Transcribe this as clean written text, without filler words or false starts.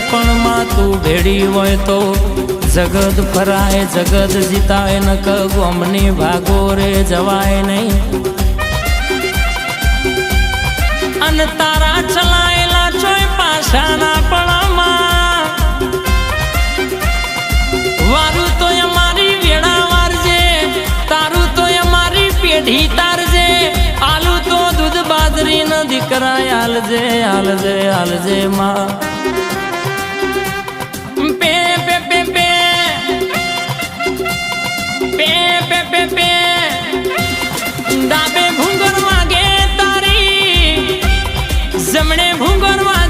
પણ માં તું ભેડી હોય તો જગત ફરાય જગત જીતાય નક ગોમની ભાગો રે જવાય નહીં અને તારા ચલાયેલા ચોય પાછાના પળમાં વારું તો અમારી વેળા વારજે તારું તો અમારી પેઢી તારજે આલુ તો દૂધ બાજરી ન દીકરા હાલજે હાલજે હાલજે માં ડાબે ભૂંગર વાગે તારી જમણે ભૂંગર વાગે